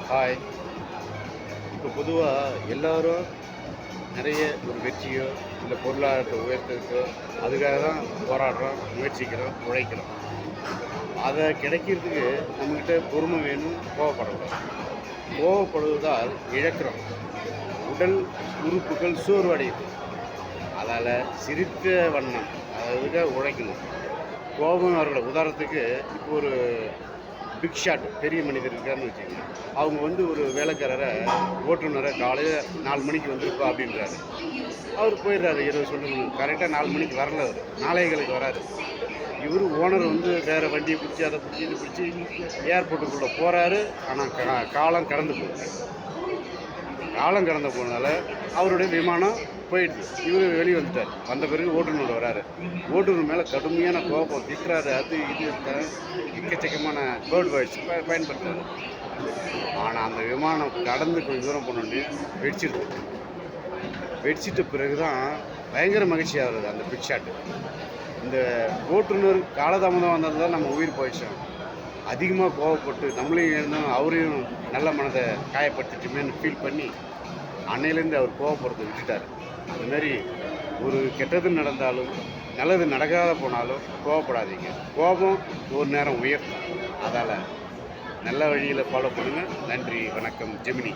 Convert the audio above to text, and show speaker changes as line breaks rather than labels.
Hi. இப்போ பொதுவாக எல்லாரும் நிறைய ஒரு வெற்றியோ இல்லை பொருளாதாரத்தை உயர்த்துறதுக்கோ அதுக்காக தான் போராடுறோம், முயற்சிக்கிறோம், உழைக்கிறோம். அதை கிடைக்கிறதுக்கு நம்மக்கிட்ட பொறுமை வேணும், கோவப்படக்கூடாது. கோவப்படுவதால் இழக்கிறோம். உடல் உறுப்புகள் சோர்வடையுது. அதால் சிரித்த வண்ணம் அதை உழைக்கணும். கோபம் அவர்களை உதாரணத்துக்கு இப்போ ஒரு பிக் ஷாட் பெரிய மனிதர் இருக்காருன்னு வச்சுக்கோங்க. அவங்க ஒரு வேலைக்காரரை ஓட்டுநரை காலையில் 4 மணிக்கு வந்திருப்பா அப்படின்றாரு. அவர் போயிடுறாரு. இரவு சொல்லணும் கரெக்டாக 4 மணிக்கு வரல. அவர் 4:15 வராரு. இவர் ஓனர் வேறு வண்டியை பிடிச்சி அதை பிடிச்சி இது பிடிச்சி ஏர்போர்ட்டுக்குள்ளே போகிறாரு. ஆனால் காலம் கடந்து போகுது. காலம் கடந்து போனதால் அவருடைய விமானம் போயிடுது. இவர் வெளியே வந்துட்டார். வந்த பிறகு ஓட்டுநர் வராரு. ஓட்டுநர் மேலே கடுமையான கோபம், திட்டுறாரு. அது இது எக்கச்சக்கமான பேர்ட் வேர்ட்ஸ் பயன்படுத்துறாரு. ஆனால் அந்த விமானம் கடந்து கொஞ்சம் தூரம் போனோடனே வெடிச்சிடுது. வெடிச்சிட்ட பிறகு தான் பயங்கர மகிழ்ச்சியாக வருது அந்த பிக் ஷாட்டு. இந்த ஓட்டுநர் காலதாமதம் வந்தது தான் நம்ம உயிர் போயிடுச்சோம். அதிகமாக கோவப்பட்டு நம்மளையும் இருந்தோம் அவரையும் நல்ல மனதை காயப்படுத்திட்டுமேன்னு ஃபீல் பண்ணி அன்னையிலேருந்து அவர் கோவப்படுறதை விட்டுட்டார். அதுமாரி ஒரு கெட்டது நடந்தாலும் நல்லது நடக்காத போனாலும் கோவப்படாதீங்க. கோபம் ஒரு நேரம் உயர்த்தும். அதால் நல்ல வழியில் ஃபாலோ பண்ணுங்கள். நன்றி, வணக்கம். ஜெமினி.